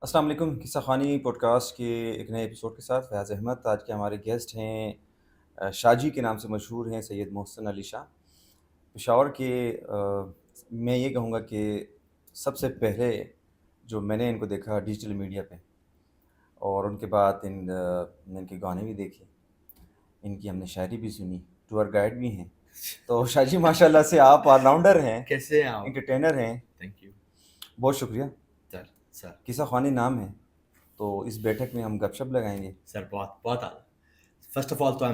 السلام علیکم، قصہ خوانی پوڈ کاسٹ کے ایک نئے ایپیسوڈ کے ساتھ فیاض احمد۔ آج کے ہمارے گیسٹ ہیں شاہ جی کے نام سے مشہور ہیں سید محسن علی شاہ پشاور کے۔ میں یہ کہوں گا کہ سب سے پہلے جو میں نے ان کو دیکھا ڈیجیٹل میڈیا پہ، اور ان کے بعد میں ان کے گانے بھی دیکھے، ان کی ہم نے شاعری بھی سنی، ٹور گائیڈ بھی ہیں۔ تو شاہ جی ماشاء اللہ سے آپ آل راؤنڈر ہیں، کیسے ہیں آپ؟ انٹرٹینر ہیں۔ تھینک یو بہت شکریہ۔ سر قصہ خوانی نام ہے، تو اس بیٹھک میں ہم گپ شپ لگائیں گے۔ سر بہت بہت اعلیٰ۔ فرسٹ آف آل تو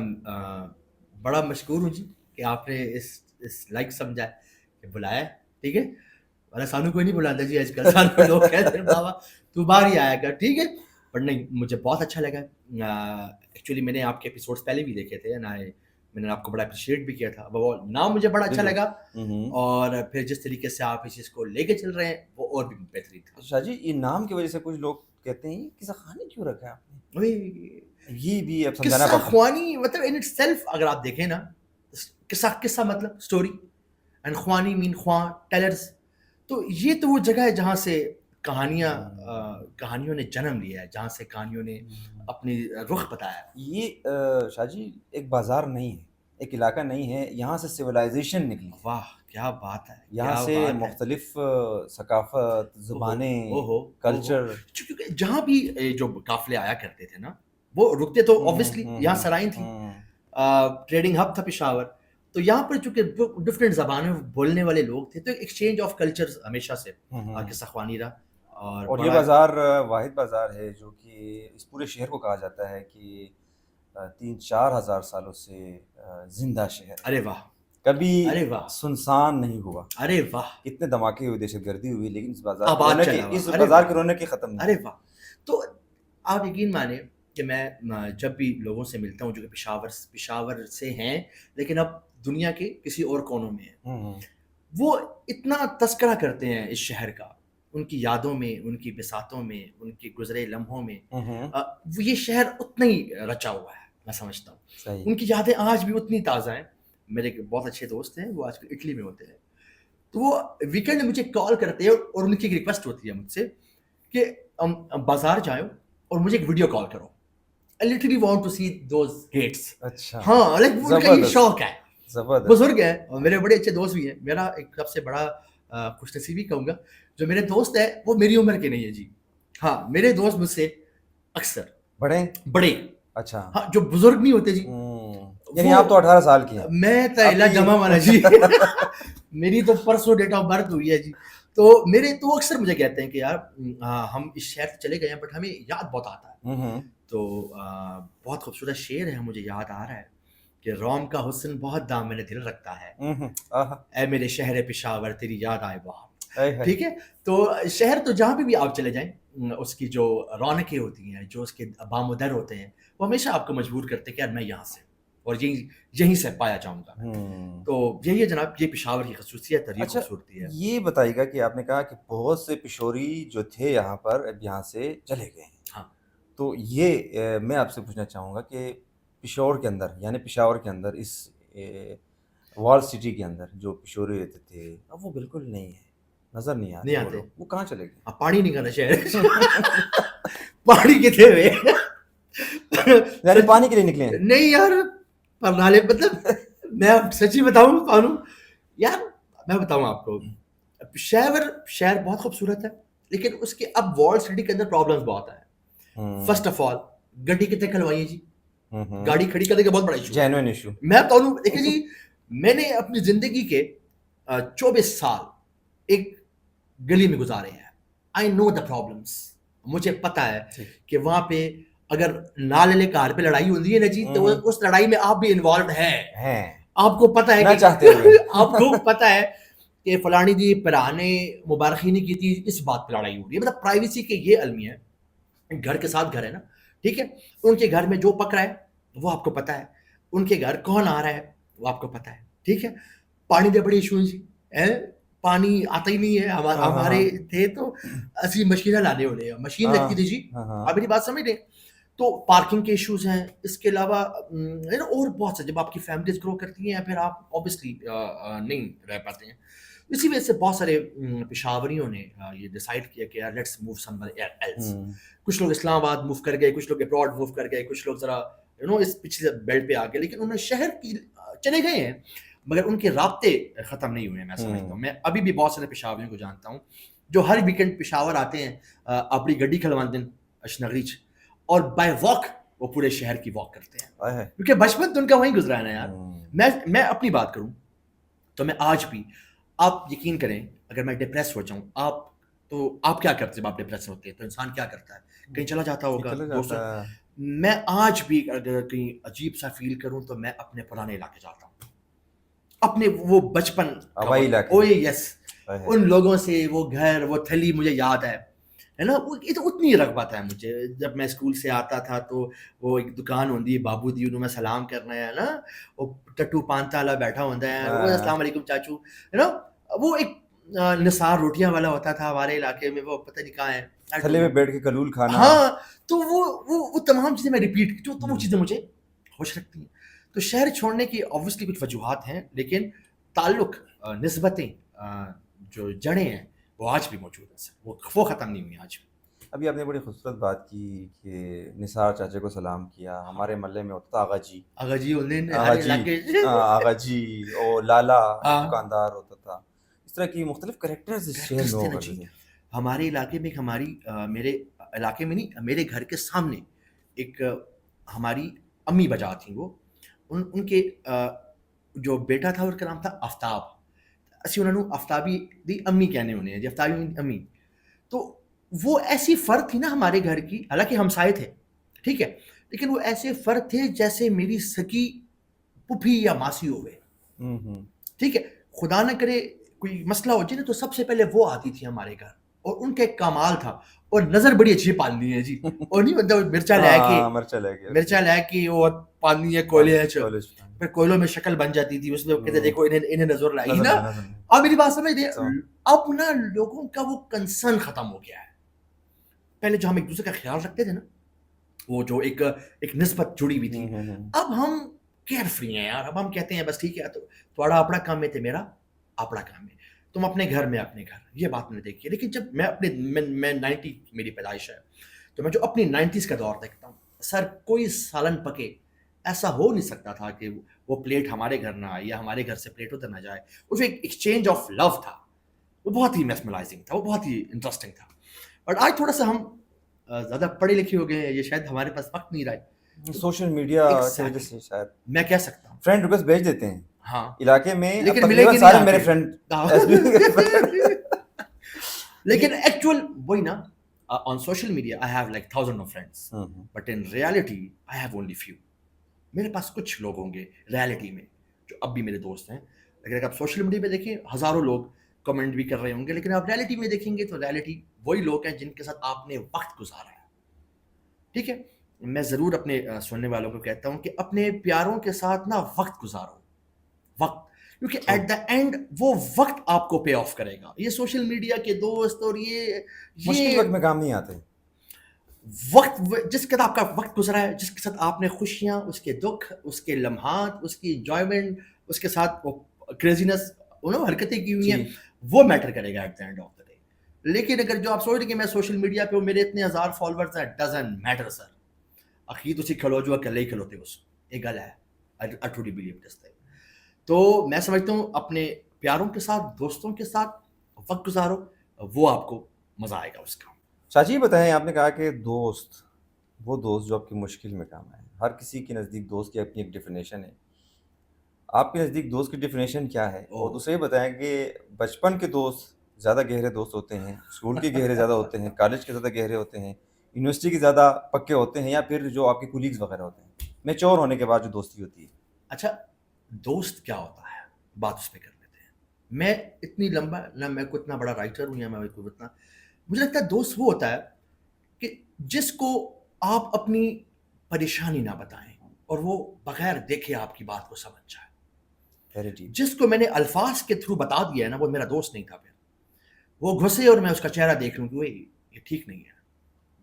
بڑا مشکور ہوں جی کہ آپ نے اس لائک سمجھا کہ بلایا ہے، ٹھیک ہے، ورنہ سانو کوئی نہیں بلاتا جی آج کل، سانو لوگ کہتے ہیں بابا تو باہر ہی آیا کر، ٹھیک ہے، پر نہیں، مجھے بہت اچھا لگا۔ ایکچولی میں نے آپ کے ایپیسوڈس پہلے بھی دیکھے تھے، میں نے آپ کو بڑا اپریشیٹ بھی کیا تھا، وہ نام مجھے بڑا اچھا لگا، اور پھر جس طریقے سے آپ اس چیز کو لے کے چل رہے ہیں وہ اور بھی بہترین تھا۔ شاہ جی یہ نام کی وجہ سے کچھ لوگ کہتے ہیں قصہ خوانی کیوں رکھا ہے آپ نے؟ یہ بھی اب سمجھانا قصہ پڑتا ہے۔ خوانی مطلب ان اٹ سیلف اگر آپ دیکھیں نا، قصہ مطلب اسٹوری، اینڈ خوانی مین خواں ٹیلرز، تو یہ تو وہ جگہ ہے جہاں سے کہانیوں نے جنم لیا ہے، جہاں سے کہانیوں نے اپنی رخ بتایا ہے۔ یہ شاہ جی ایک بازار نہیں ہے، ایک علاقہ نہیں ہے، یہاں سے سویلائزیشن نکلی ہے، واہ کیا بات ہے، یہاں کیا سے بات ہے۔ مختلف ثقافت، زبانیں، کلچر۔ کیونکہ جہاں بھی جو قافلے آیا کرتے تھے نا، وہ رکتے تو اوبیسلی یہاں سرائیں تھیں، ٹریڈنگ ہب تھا پشاور، تو یہاں پر چونکہ ڈفرینٹ زبانیں بولنے والے لوگ تھے، تو ایکسچینج آف کلچر ہمیشہ سے قصہ خوانی رہا۔ اور یہ بازار واحد بازار ہے جو کہ اس پورے شہر کو کہا جاتا ہے کہ 3-4 ہزار سالوں سے زندہ شہر ہے، ارے واہ، کبھی ارے واہ، سنسان نہیں ہوا۔ ارے واہ، کتنے دھماکے ہوئے، دہشت گردی ہوئی، لیکن اس آباد چلا ہوا، اس ارے بازار واہ، کی رونق کی ختم نہیں ارے واہ۔ تو آپ یقین مانیں کہ میں جب بھی لوگوں سے ملتا ہوں جو کہ پشاور سے ہیں لیکن اب دنیا کے کسی اور کونوں میں ہیں، وہ اتنا تذکرہ کرتے ہیں اس شہر کا، ان کی یادوں میں، ان کی بساتوں میں، ان کے گزرے لمحوں میں، وہ یہ شہر اتنا ہی رچا ہوا ہے، میں سمجھتا ہوں۔ صحیح۔ ان کی یادیں آج بھی اتنی تازہ ہیں۔ میرے بہت اچھے دوست ہیں، وہ آج کل اٹلی میں ہوتے ہیں، تو وہ ویکینڈ میں مجھے کال کرتے ہیں، اور ان کی ایک ریکویسٹ ہوتی ہے مجھ سے کہ بازار جاؤ اور مجھے ایک ویڈیو کال کرو، I literally want to see those gates۔ اچھا، ہاں لائک ان کا یہ شوق ہے، زبردست۔ بزرگ ہیں اور میرے بڑے اچھے دوست بھی ہیں۔ میرا ایک سب سے بڑا خوش نصیبی کہوں گا، جو میرے دوست ہیں وہ میری عمر کے نہیں ہے جی، ہاں میرے دوست مجھ سے اکثر بڑے، اچھا، ہاں جو بزرگ نہیں ہوتے جی، یعنی آپ تو 18 سال کی ہیں۔ میں تیلا جمع والا جی، میری تو پرسوں ڈیٹ آف برتھ ہوئی ہے جی، تو میرے تو اکثر مجھے کہتے ہیں کہ یار ہم اس شہر سے چلے گئے ہیں بٹ ہمیں یاد بہت آتا ہے۔ تو بہت خوبصورت شعر ہے، مجھے یاد آ رہا ہے کہ روم کا حسن بہت دامن دل رکھتا ہے، اے میرے شہر پشاور تیری یاد آئے بہت، ٹھیک ہے۔ تو شہر تو جہاں پہ بھی آپ چلے جائیں، اس کی جو رونقیں ہوتی ہیں، جو اس کے بام و در ہوتے ہیں، وہ ہمیشہ آپ کو مجبور کرتے ہیں کہ یار میں یہاں سے اور یہیں سے پایا جاؤں گا۔ تو یہی ہے جناب، یہ پشاور کی خصوصیت ہے، یہ خوبصورتی ہے۔ یہ بتائیے گا کہ آپ نے کہا کہ بہت سے پشوری جو تھے یہاں پر اب یہاں سے چلے گئے ہیں، ہاں، تو یہ میں آپ سے پوچھنا چاہوں گا کہ پشاور کے اندر، یعنی پشاور کے اندر، اس وال سٹی کے اندر جو پشوری رہتے تھے اب وہ بالکل نہیں ہے، نظر نہیں آتے، وہ کہاں چلے گئے؟ اب پانی نہیں کرنا شہر، پانی کتنے ہوئے، یعنی پانی کے لیے نکلے ہیں؟ نہیں یار، پرنالے مطلب میں سچی بتاؤں پانو یار، میں بتاؤں آپ کو، شہر بہت خوبصورت ہے، لیکن اس کے اب وال سٹی کے اندر پرابلمس بہت ہیں۔ فرسٹ آف آل گڈی کتنے کھلوائی ہے جی، گاڑی کھڑی کرنے کا بہت بڑا ایشو، جینوئن ایشو۔ میں بتاؤں دیکھیں جی، میں نے اپنی زندگی کے 24 سال ایک گلی میں گزارے ہیں، آئی نو دا پرابلمس، مجھے پتا ہے کہ وہاں پہ اگر نالے کار پہ لڑائی ہوتی ہے نا جی، تو اس لڑائی میں آپ بھی انوالوڈ ہیں، آپ کو پتا ہے کہ چاہتے ہوئے آپ کو پتا ہے کہ فلانی جی پرانے مبارکی نہیں کی تھی، اس بات پہ لڑائی ہو رہی ہے، مطلب پرائیویسی کے یہ المیہ ہے، گھر کے ساتھ گھر ہے نا، ٹھیک ہے، ان کے گھر میں جو پک رہا ہے وہ آپ کو پتا ہے، ان کے گھر کون آ رہا ہے وہ آپ کو پتا ہے، ٹھیک ہے۔ پانی دے بڑے ایشو جی، پانی آتا ہی نہیں ہے، ہمارے تھے تو اسی مشینیں لانے ہو رہے ہیں، مشین لگتی تھی جی، آپ میری بات سمجھ رہے ہیں، تو پارکنگ کے ایشوز ہیں، اس کے علاوہ اور بہت سے، جب آپ کی فیملیز گرو کرتی ہیں پھر آپ اوبیسلی نہیں رہ پاتے ہیں، اسی وجہ سے بہت سارے پشاوریوں نے یہ ڈیسائیڈ کیا کہ یار لیٹس موو سم ایلس. کچھ لوگ اسلام آباد موو کر گئے, کچھ لوگ ابراڈ موو کر گئے, کچھ لوگ ذرا اس پچھلے بیلٹ پہ آ گئے, لیکن انہوں نے شہر کی چلے گئے ہیں مگر ان کے رابطے ختم نہیں ہوئے ہیں. میں سمجھتا ہوں, میں ابھی بھی بہت سارے پشاوریوں کو جانتا ہوں جو ہر ویکینڈ پشاور آتے ہیں اپنی گڈی کھلوان دن اشنغریچ, اور بائی واک وہ پورے شہر کی واک کرتے ہیں, کیونکہ بچپن تو ان کا وہیں گزرا ہے نا یار. میں اپنی بات کروں تو میں آج بھی, آپ یقین کریں اگر میں ڈپریس ہو جاؤں, آپ کیا کرتے جب آپ ڈپریس ہوتے ہیں تو انسان کیا کرتا ہے, کہیں چلا جاتا ہوگا دوستوں. میں آج بھی اگر کہیں عجیب سا فیل کروں تو میں اپنے پرانے علاقے جاتا ہوں, اپنے وہ بچپن یس ان لوگوں سے, وہ گھر, وہ تھلی مجھے یاد ہے نا. یہ تو اتنی رغبت ہے مجھے. جب میں اسکول سے آتا تھا تو وہ ایک دکان ہوتی ہے بابو دی, انہوں میں سلام کرنا ہے نا, وہ ٹٹو پانتا والا بیٹھا ہوتا ہے, وہ السلام علیکم چاچو ہے نا. وہ ایک نثار روٹیاں والا ہوتا تھا ہمارے علاقے میں, وہ پتہ نہیں کہاں ہے, تھلے میں بیٹھ کے کلول کھانا. ہاں, تو وہ تمام چیزیں میں ریپیٹ, جو وہ چیزیں مجھے خوش رکھتی ہیں. تو شہر چھوڑنے کی obviously کچھ وجوہات ہیں, لیکن تعلق, نسبتیں, جو جڑیں ہیں وہ آج بھی موجود ہیں سر, وہ ختم نہیں ہوئی آج بھی. ابھی آپ نے بڑی خوبصورت بات کی کہ نثار چاچے کو سلام کیا. ہمارے محلے میں ہوتا تھا آغا جی, آغا جی اور لالا دکاندار ہوتا تھا. اس طرح کی مختلف کریکٹرز اس شہر میں ہوتے تھے. ہمارے علاقے میں میرے علاقے میں نہیں, میرے گھر کے سامنے ایک ہماری امی بجا تھیں, وہ ان کے جو بیٹا تھا ان کا نام تھا آفتاب. اسی انہوں نے آفتابی دی امی کہنے ہونے ہیں جی, آفتابی امی. تو وہ ایسی فرد تھی نا ہمارے گھر کی, حالانکہ ہمسائے تھے ٹھیک ہے, لیکن وہ ایسے فرد تھے جیسے میری سکی پھوپھی یا ماسی ہوئے. ٹھیک ہے, خدا نہ کرے کوئی مسئلہ ہو جائے نا تو سب سے پہلے وہ آتی تھی ہمارے گھر, اور ان کا ایک کمال تھا, اور نظر بڑی اچھی پالنی ہے جی, اور نہیں مطلب مرچا لے کے وہ پالنی ہے کوئلے ہیں, پھر کوئلوں میں شکل بن جاتی تھی, اس میں کہتے دیکھو انہیں نظر لگی نا. اب میری بات سمجھ دیں, اب نا لوگوں کا وہ کنسرن ختم ہو گیا ہے. پہلے جو ہم ایک دوسرے کا خیال رکھتے تھے نا, وہ جو ایک نسبت جڑی ہوئی تھی, اب ہم کیئر فری ہیں یار. اب ہم کہتے ہیں بس ٹھیک ہے, تو تھوڑا اپنا کام ہے, میرا اپنا کام ہے, تم اپنے گھر میں اپنے گھر, یہ بات میں نے دیکھی ہے. لیکن جب میں 90 میری پیدائش ہے, تو میں جو اپنی 90s کا دور دیکھتا ہوں سر, کوئی سالن پکے ایسا ہو نہیں سکتا تھا کہ وہ پلیٹ ہمارے گھر نہ آئے یا ہمارے گھر سے پلیٹ ادھر نہ جائے. وہ جو ایک ایکسچینج آف لو تھا وہ بہت ہی میسمرائزنگ تھا, وہ بہت ہی انٹرسٹنگ تھا. اور آج تھوڑا سا ہم زیادہ پڑھے لکھے ہو گئے ہیں, یہ شاید ہمارے پاس وقت نہیں رہا, سوشل میڈیا کی وجہ سے شاید میں کہہ سکتا ہوں فرینڈ ریکویسٹ بھیج دیتے ہیں ہاں علاقے میں, لیکن ملے گی سارے میرے فرینڈ. لیکن ایکچوئل وہی نا, on social media I have like thousands of friends, but in reality I have only few. میرے پاس کچھ لوگ ہوں گے ریالٹی میں جو اب بھی میرے دوست ہیں, لیکن اگر آپ سوشل میڈیا پہ دیکھیں ہزاروں لوگ کمنٹ بھی کر رہے ہوں گے, لیکن آپ ریالٹی میں دیکھیں گے تو ریالٹی وہی لوگ ہیں جن کے ساتھ آپ نے وقت گزارا ہے. ٹھیک ہے, میں ضرور اپنے سننے والوں کو کہتا ہوں کہ اپنے پیاروں کے ساتھ نا وقت گزارو, وقت, کیونکہ ایٹ دا اینڈ وہ وقت آپ کو پے آف کرے گا. یہ سوشل میڈیا کے دوست اور یہ مشکل وقت میں کام نہیں آتے. وقت جس کے ساتھ آپ کا وقت گزرا ہے, جس کے ساتھ آپ نے خوشیاں, اس کے دکھ, اس کے لمحات, اس کی انجوائمنٹ, اس کے ساتھ وہ کریزینس, حرکتیں کی ہوئی ہیں, وہ میٹر کرے گا at the end of the day. لیکن اگر جو آپ سوچ رہے کہ میں سوشل میڈیا پہ میرے اتنے ہزار فالوورز ہیں, ڈزنٹ میٹر سر. اخیر تسی کھلو جو اکلے ہی کھلوتے اس, یہ گل ہے. I truly believe this thing. تو میں سمجھتا ہوں اپنے پیاروں کے ساتھ, دوستوں کے ساتھ وقت گزارو, وہ آپ کو مزہ آئے گا اس کا. شاجی بتائیں, آپ نے کہا کہ دوست, وہ دوست جو آپ کی مشکل میں کام آئے. ہر کسی کے نزدیک دوست کی اپنی ایک ڈیفینیشن ہے. آپ کے نزدیک دوست کی ڈیفینیشن کیا ہے؟ اور دوسرے یہ بتائیں کہ بچپن کے دوست زیادہ گہرے دوست ہوتے ہیں, اسکول کے گہرے زیادہ ہوتے ہیں, کالج کے زیادہ گہرے ہوتے ہیں, یونیورسٹی کے زیادہ پکے ہوتے ہیں, یا پھر جو آپ کے کولیگز وغیرہ ہوتے ہیں, میچور ہونے کے بعد جو دوستی ہوتی ہے؟ اچھا, دوست کیا ہوتا ہے, بات اس پہ کر لیتے ہیں. میں اتنی لمبا نہ, میں کوئی اتنا بڑا رائٹر ہوں یا میں کوئی اتنا, مجھے لگتا ہے دوست وہ ہوتا ہے کہ جس کو آپ اپنی پریشانی نہ بتائیں اور وہ بغیر دیکھے آپ کی بات کو سمجھ جائے. جس کو میں نے الفاظ کے تھرو بتا دیا ہے نا, وہ میرا دوست نہیں تھا. پھر وہ گھسے اور میں اس کا چہرہ دیکھ لوں کہ وہ یہ ٹھیک نہیں ہے,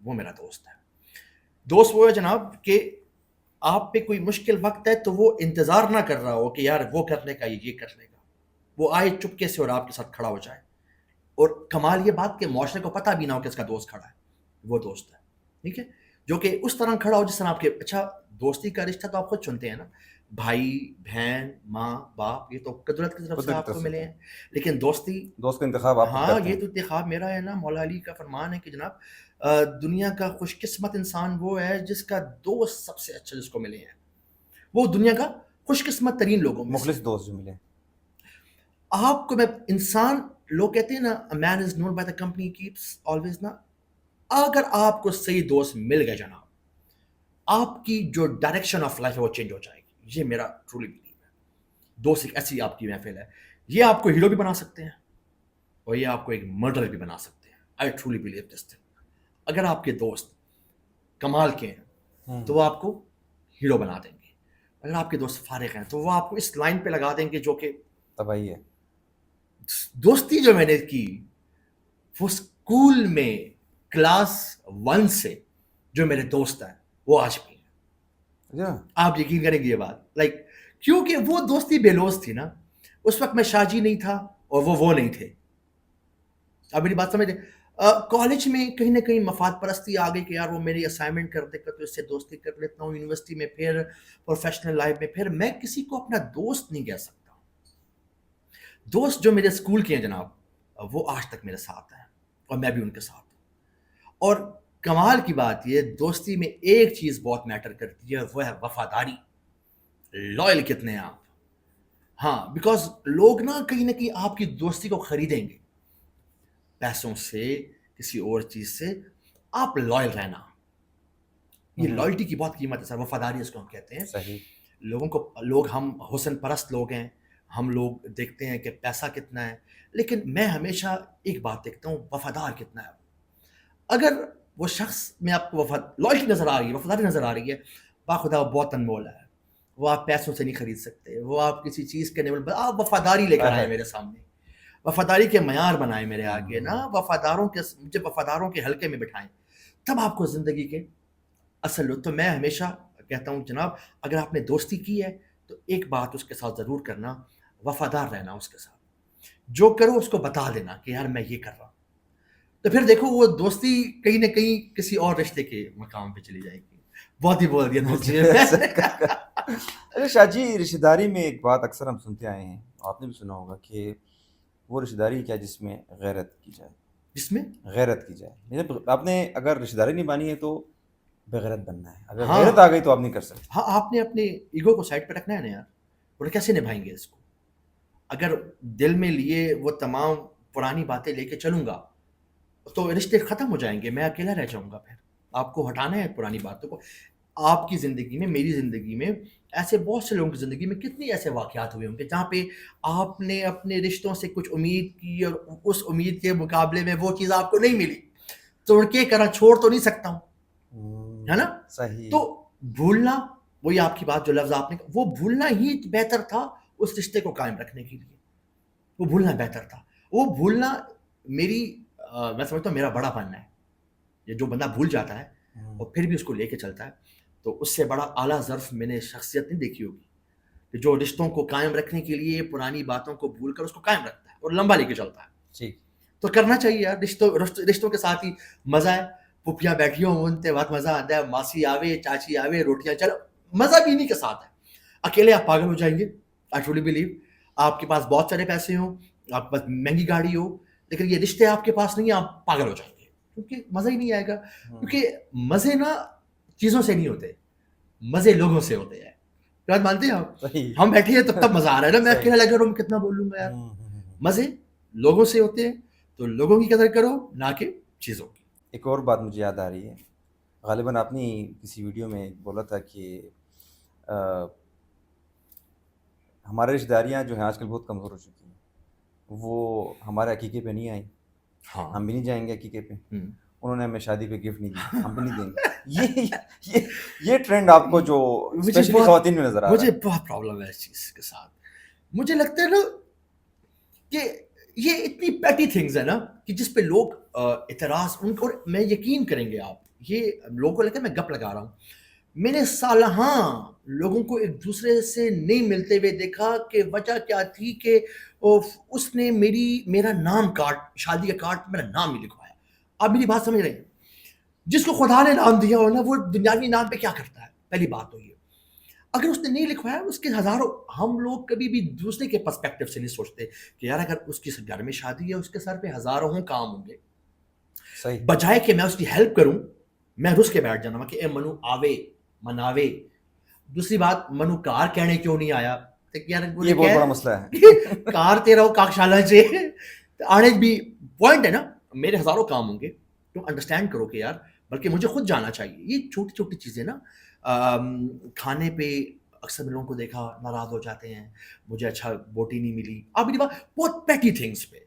وہ میرا دوست ہے. دوست وہ ہے جناب کہ آپ پہ کوئی مشکل وقت ہے تو وہ انتظار نہ کر رہا ہو کہ یار وہ کرنے کا, یہ کرنے کا. وہ آئے چپکے سے اور آپ کے ساتھ کھڑا ہو جائے, اور کمال یہ بات کہ معاشرے کو پتہ بھی نہ ہو کہ اس کا دوست کھڑا ہے, وہ دوست ہے, ٹھیک ہے, جو کہ اس طرح کھڑا ہو جس طرح آپ کے, اچھا دوستی کا رشتہ تو آپ خود چنتے ہیں نا, بھائی بہن ماں باپ, یہ تو قدرت کی طرف سے آپ کو ملے ہیں, لیکن دوستی, دوست کا انتخاب آپ ہاں کرتے یہ ہیں. تو انتخاب میرا ہے نا. مولا علی کا فرمان ہے کہ جناب دنیا کا خوش قسمت انسان وہ ہے جس کا دوست سب سے اچھا جس کو ملے ہیں, وہ دنیا کا خوش قسمت ترین لوگوں میں سے. مخلص دوست جو ملے. آپ کو میں انسان, لوگ کہتے ہیں نا a man is known by the company he keeps always نا, اگر آپ کو صحیح دوست مل گئے جناب, آپ کی جو ڈائریکشن آف لائف ہے وہ چینج ہو جائے گی. یہ میرا ٹرولی بلیو ہے. دوست ایک ایسی آپ کی محفل ہے, یہ آپ کو ہیرو بھی بنا سکتے ہیں اور یہ آپ کو ایک مرڈر بھی بنا سکتے ہیں. I truly believe this thing. اگر آپ کے دوست کمال کے ہیں تو وہ آپ کو ہیرو بنا دیں گے, اگر آپ کے دوست فارغ ہیں تو وہ آپ کو اس لائن پہ لگا دیں گے جو کہ تباہی ہے. دوستی جو میں نے کی وہ اسکول میں کلاس 1 سے جو میرے دوست ہیں وہ آج بھی ہیں. آپ یقین کریں گے یہ بات, لائک کیونکہ وہ دوستی بے لوز تھی نا. اس وقت میں شاجی نہیں تھا اور وہ نہیں تھے. آپ میری بات سمجھتے. کالج میں کہیں نہ کہیں مفاد پرستی آ گئی کہ یار وہ میری اسائنمنٹ کر دے گا تو اس سے دوستی کر لیتا ہوں. یونیورسٹی میں پھر پروفیشنل لائف میں پھر میں کسی کو اپنا دوست نہیں کہہ سکتا. دوست جو میرے اسکول کے ہیں جناب وہ آج تک میرے ساتھ ہیں اور میں بھی ان کے ساتھ ہوں. اور کمال کی بات یہ, دوستی میں ایک چیز بہت میٹر کرتی ہے, وہ ہے وفاداری. لائل کتنے ہیں آپ. ہاں, بیکاز لوگ نا کہیں نہ کہیں آپ کی دوستی کو خریدیں گے پیسوں سے, کسی اور چیز سے. آپ لائل رہنا, یہ لائلٹی کی بہت قیمت ہے سر. وفاداری اس کو ہم کہتے ہیں. صحیح. لوگ ہم حسن پرست لوگ ہیں, ہم لوگ دیکھتے ہیں کہ پیسہ کتنا ہے, لیکن میں ہمیشہ ایک بات دیکھتا ہوں, وفادار کتنا ہے. اگر وہ شخص میں آپ کو لائلٹی نظر آ رہی ہے, وفاداری نظر آ رہی ہے, باخدا وہ بہت انمول ہے. وہ آپ پیسوں سے نہیں خرید سکتے, وہ آپ کسی چیز کے نہیں, آپ وفاداری لے کر آئے میرے سامنے, وفاداری کے معیار بنائے میرے آگے نا, مجھے وفاداروں کے حلقے میں بٹھائیں, تب آپ کو زندگی کے اصل. تو میں ہمیشہ کہتا ہوں جناب, اگر آپ نے دوستی کی ہے تو ایک بات اس کے ساتھ ضرور کرنا, وفادار رہنا اس کے ساتھ. جو کرو اس کو بتا دینا کہ یار میں یہ کر رہا ہوں, تو پھر دیکھو وہ دوستی کہیں نہ کہیں کسی اور رشتے کے مقام پہ چلی جائے گی. بہت ہی بول دیا دوستی. اچھا شاہ جی, رشتہ داری میں ایک بات اکثر ہم سنتے آئے ہیں, آپ نے بھی سنا ہوگا کہ وہ رشتہ داری کیا جس میں غیرت کی جائے. جس میں غیرت کی جائے, آپ نے اگر رشتہ داری نبھانی ہے تو بغیرت بننا ہے, اگر غیرت آ گئی تو آپ نہیں کر سکتے. ہاں, آپ نے اپنے ایگو کو سائڈ پہ رکھنا ہے نا یار, اور کیسے نبھائیں گے اس کو. اگر دل میں لیے وہ تمام پرانی باتیں لے کے چلوں گا تو رشتے ختم ہو جائیں گے, میں اکیلا رہ جاؤں گا. پھر آپ کو ہٹانا ہے پرانی باتوں کو. آپ کی زندگی میں, میری زندگی میں, ایسے بہت سے لوگوں کی زندگی میں کتنی ایسے واقعات ہوئے ہوں گے جہاں پہ آپ نے اپنے رشتوں سے کچھ امید کی اور اس امید کے مقابلے میں وہ چیز آپ کو نہیں ملی, توڑ کے کرا چھوڑ تو نہیں سکتا ہوں, ہے نا. صحیح. تو بھولنا, وہی آپ کی بات جو لفظ آپ نے, وہ بھولنا ہی بہتر تھا اس رشتے کو قائم رکھنے کے لیے. وہ بھولنا بہتر تھا. وہ بھولنا میں سمجھتا ہوں میرا بڑا پن ہے. یہ جو بندہ بھول جاتا ہے اور پھر بھی اس کو لے کے چلتا ہے, تو اس سے بڑا اعلیٰ ظرف میں نے شخصیت نہیں دیکھی ہوگی کہ جو رشتوں کو قائم رکھنے کے لیے پرانی باتوں کو بھول کر اس کو قائم رکھتا ہے اور لمبا لے کے چلتا ہے. ٹھیک. تو کرنا چاہیے یار. رشتوں کے ساتھ ہی مزہ ہے. پھپھیاں بیٹھی ہوں ان سے بہت مزہ آتا ہے, ماسی آوے, چاچی آوے, روٹیاں چلو, مزہ بھی انہیں کے ساتھ ہے. اکیلے آپ پاگل ہو جائیں گے. I truly believe. آپ کے پاس بہت سارے پیسے ہوں, آپ کے پاس مہنگی گاڑی ہو, لیکن یہ رشتے آپ کے پاس نہیں ہیں, آپ پاگل ہو جائیں گے, کیونکہ مزہ ہی نہیں آئے گا. کیونکہ مزے نا چیزوں سے نہیں ہوتے, مزے لوگوں سے ہوتے ہیں. بات مانتے ہیں آپ؟ ہم بیٹھے ہیں تب مزہ آ رہا ہے نا, میں اکیلا لگا رہا ہوں, کتنا بول لوں گا یار. مزے لوگوں سے ہوتے ہیں, تو لوگوں کی قدر کرو نہ کہ چیزوں کی. ایک اور بات مجھے یاد آ رہی ہے, غالباً آپ نے کسی ویڈیو میں بولا تھا کہ ہماری رشتہ داریاں جو ہیں آج کل بہت کمزور ہو چکی ہیں, وہ ہمارے عقیقے پہ نہیں آئیں. ہاں, ہم بھی نہیں جائیں گے عقیقے پہ, انہوں نے ہمیں شادی پہ گفٹ نہیں دی, ہم بھی نہیں دیں گے. یہ ٹرینڈ آپ کو جو اسپیشلی خواتین میں نظر آ رہا ہے. مجھے بہت پرابلم ہے اس چیز کے ساتھ. مجھے لگتا ہے نا کہ یہ اتنی پیٹی تھنگز ہے نا کہ جس پہ لوگ اعتراض, ان کو میں یقین کریں گے آپ, یہ لوگوں کو لگتا ہے میں گپ لگا رہا ہوں. میں نے سالہاں لوگوں کو ایک دوسرے سے نہیں ملتے ہوئے دیکھا کہ وجہ کیا تھی کہ اس نے میرا نام کارڈ، شادی کا کارڈ میرا نام ہی لکھوایا. آپ میری بات سمجھ رہے ہیں؟ جس کو خدا نے نام دیا ہو نا وہ دنیاوی نام پہ کیا کرتا ہے؟ پہلی بات تو یہ. اگر اس نے نہیں لکھوایا اس کے ہزاروں، ہم لوگ کبھی بھی دوسرے کے پرسپیکٹو سے نہیں سوچتے کہ یار اگر اس کی گھر میں شادی ہے اس کے سر پہ ہزاروں کام ہوں گے، صحیح، بجائے کہ میں اس کی ہیلپ کروں میں رس کے بیٹھ جانا کہ اے منو آوے مناوے. دوسری بات، منو کار کہنے کیوں نہیں آیا؟ یہ بہت بڑا مسئلہ ہے. کار تیرا ہو کاکشالہ سے آنے بھی پوائنٹ ہے نا. میرے ہزاروں کام ہوں گے، تم انڈرسٹینڈ کرو کہ یار بلکہ مجھے خود جانا چاہیے. یہ چھوٹی چھوٹی چیزیں نا، کھانے پہ اکثر میں لوگوں کو دیکھا ناراض ہو جاتے ہیں، مجھے اچھا بوٹی نہیں ملی. آپ کی بات بہت پیٹی تھنگس پہ.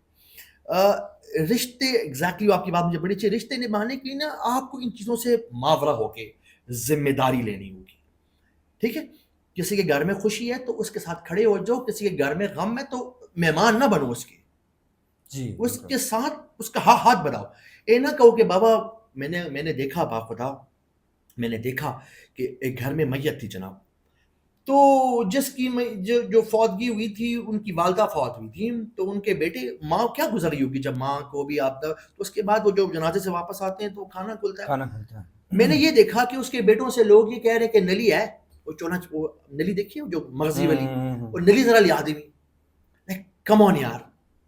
رشتے ایگزیکٹلی آپ کی بات مجھے بڑی اچھی. رشتے نبھانے کے لیے نا آپ کو ان چیزوں سے ماورا ہو کے ذمہ داری لینی ہوگی. ٹھیک ہے، کسی کے گھر میں خوشی ہے تو اس کے ساتھ کھڑے ہو جاؤ، کسی کے گھر میں غم ہے تو مہمان نہ بنو اس کے. جی، اس کے ساتھ اس کا ہاتھ بڑھاؤ. اے نہ کہو کہ بابا میں نے دیکھا با خدا، میں نے دیکھا کہ ایک گھر میں میت تھی جناب، تو جس کی جو فوتگی ہوئی تھی ان کی والدہ فوت ہوئی تھی، تو ان کے بیٹے ماں کیا گزری ہوگی جب ماں کو بھی آپ تو اس کے بعد وہ جو جنازے سے واپس آتے ہیں تو کھانا کھلتا ہے. کھانا کھلتا ہے. میں نے یہ دیکھا کہ اس کے بیٹوں سے لوگ یہ کہہ رہے کہ نلی ہے، وہ چونا وہ نلی دیکھیے جو مغزی والی، اور نلی ذرا لیا آدمی. کم آن یار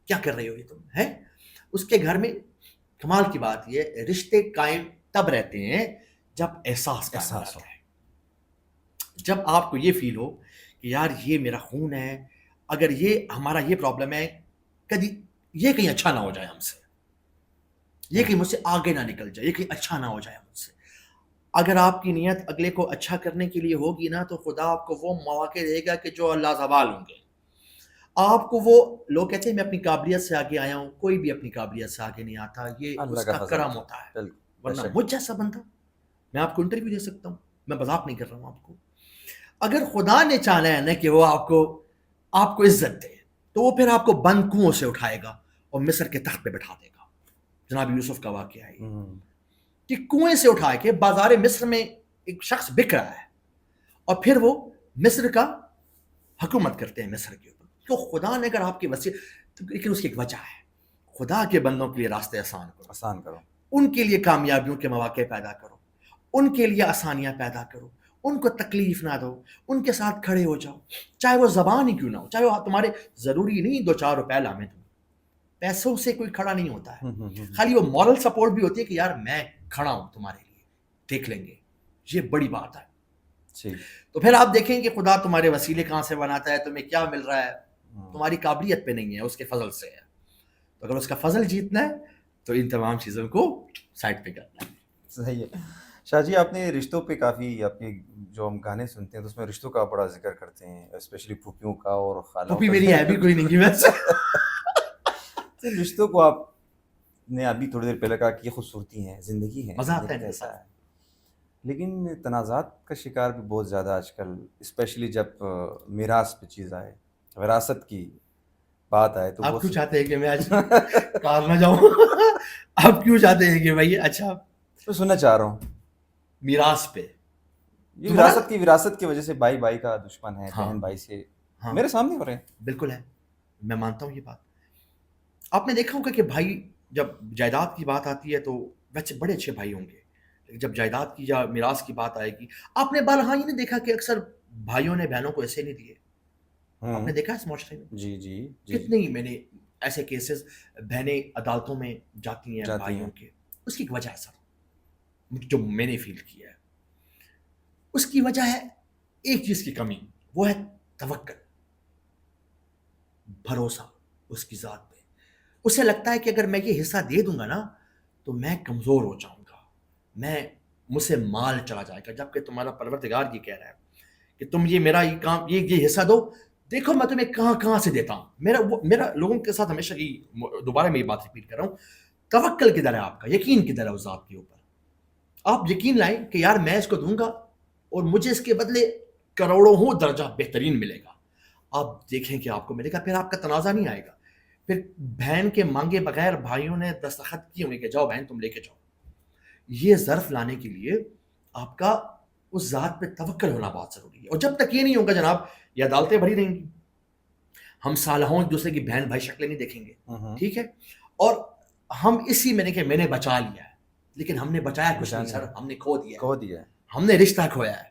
کیا کر رہے ہو یہ تم ہے. اس کے گھر میں کمال کی بات یہ رشتے قائم تب رہتے ہیں جب احساس ہو، جب آپ کو یہ فیل ہو کہ یار یہ میرا خون ہے، اگر یہ ہمارا یہ پرابلم ہے کبھی یہ کہیں اچھا نہ ہو جائے ہم سے، یہ کہیں مجھ سے آگے نہ نکل جائے، یہ کہیں اچھا نہ ہو جائے مجھ سے. اگر آپ کی نیت اگلے کو اچھا کرنے کے لیے ہوگی نا تو خدا آپ کو وہ مواقع دے گا کہ جو اللہ زوال ہوں گے. آپ کو وہ لوگ کہتے ہیں میں اپنی قابلیت سے آگے آیا ہوں، کوئی بھی اپنی قابلیت سے آگے نہیں آتا، یہ اس کا کرم ہوتا ہے. ورنہ مجھ جیسا بندہ میں آپ کو انٹرویو دے سکتا ہوں، میں مذاق نہیں کر رہا ہوں آپ کو. اگر خدا نے چاہنا ہے نا کہ وہ آپ کو عزت دے تو وہ پھر آپ کو بند کنویں سے اٹھائے گا اور مصر کے تخت پہ بٹھا دے گا. جناب یوسف کا واقعہ ہے کہ کنویں سے اٹھا کے بازار مصر میں ایک شخص بک رہا ہے اور پھر وہ مصر کا حکومت کرتے ہیں مصر کے اوپر. تو خدا نے اگر آپ کی وسیع، لیکن اس کی ایک وجہ ہے، خدا کے بندوں کے لیے راستے آسان کرو، ان کے لیے کامیابیوں کے مواقع پیدا کرو، ان کے لیے آسانیاں پیدا کرو، ان کو تکلیف نہ دو، ان کے ساتھ کھڑے ہو جاؤ، چاہے وہ زبان ہی کیوں نہ ہو، چاہے وہ تمہارے ضروری نہیں 2-4 روپے لامے تم، پیسوں سے کوئی کھڑا نہیں ہوتا ہے، خالی وہ مورل سپورٹ بھی ہوتی ہے کہ یار میں کھڑا ہوں تمہارے لیے، دیکھ لیں گے، یہ بڑی بات ہے. تو پھر آپ دیکھیں کہ خدا تمہارے وسیلے کہاں سے بناتا ہے، تمہیں کیا مل رہا ہے، تمہاری قابلیت پہ نہیں ہے، اس کے فضل سے ہے. تو اگر اس کا فضل جیتنا ہے تو ان تمام چیزوں کو سائڈ پہ کرنا ہے. صحیح ہے. شاہ جی آپ نے رشتوں پہ کافی اپنے جو ہم گانے سنتے ہیں تو اس میں رشتوں کا بڑا ذکر کرتے ہیں، اسپیشلی پھوپھیوں کا اور خالوں کا. پھوپھی میری ہے بھی کوئی نہیں کی ویسے. رشتوں کو آپ نے ابھی تھوڑی دیر پہلے کہا کہ یہ خوبصورتی ہیں، زندگی ہے، مزہ آتا ہے ایسا ہے، لیکن تنازعات کا شکار بھی بہت زیادہ آج کل، اسپیشلی جب میراث پہ چیز آئے، وراثت کی بات آئے تو آپ کیوں چاہتے ہیں کہ میں آج کار نہ جاؤں؟ آپ کیوں چاہتے ہیں کہ بھائی اچھا میں سننا چاہ رہا ہوں میراث پہ. یہ وراثت کی وجہ سے بھائی بھائی کا دشمن ہے، بہن بھائی سے میرے سامنے ہو رہے ہیں. بالکل ہے، میں مانتا ہوں یہ بات. آپ نے دیکھا ہوگا کہ بھائی جب جائیداد کی بات آتی ہے تو ویسے بڑے اچھے بھائی ہوں گے، لیکن جب جائیداد کی یا میراث کی بات آئے گی، آپ نے بارہا یہ نہیں دیکھا کہ اکثر بھائیوں نے بہنوں کو ایسے نہیں دیے؟ آپ نے دیکھا اس معاشرے میں؟ جی کتنی میں نے ایسے کیسز، بہنیں عدالتوں میں جاتی ہیں بھائیوں کے. اس کی ایک وجہ ہے سر جو میں نے فیل کیا ہے، اس کی وجہ ہے ایک چیز کی کمی، وہ ہے توکل، بھروسہ اس کی ذات پہ. اسے لگتا ہے کہ اگر میں یہ حصہ دے دوں گا نا تو میں کمزور ہو جاؤں گا، مجھ سے مال چلا جائے گا، جبکہ تمہارا پروردگار یہ کہہ رہا ہے کہ تم یہ میرا یہ کام یہ حصہ دو، دیکھو میں تمہیں کہاں سے دیتا ہوں. میرا لوگوں کے ساتھ ہمیشہ دوبارہ میں یہ بات ریپیٹ کر رہا ہوں، توکل کدھر ہے آپ کا، یقین کدھر ہے اس ذات کے اوپر. آپ یقین لائیں کہ یار میں اس کو دوں گا اور مجھے اس کے بدلے کروڑوں درجہ بہترین ملے گا. آپ دیکھیں کہ آپ کو ملے گا، پھر آپ کا تنازع نہیں آئے گا. پھر بہن کے مانگے بغیر بھائیوں نے دستخط کیے ہوئے کہ جاؤ بہن تم لے کے جاؤ. یہ ظرف لانے کے لیے آپ کا اس ذات پہ توکل ہونا بہت ضروری ہے. اور جب تک یہ نہیں ہوگا جناب یہ عدالتیں بھری رہیں گی، ہم سالہوں ایک دوسرے کی بہن بھائی شکلیں نہیں دیکھیں گے, ٹھیک ہے, اور ہم اسی میں نے کہ میں نے بچا لیا ہے, لیکن ہم نے بچایا کچھ نہیں سر, ہم نے کھو دیا, ہم نے رشتہ کھویا ہے,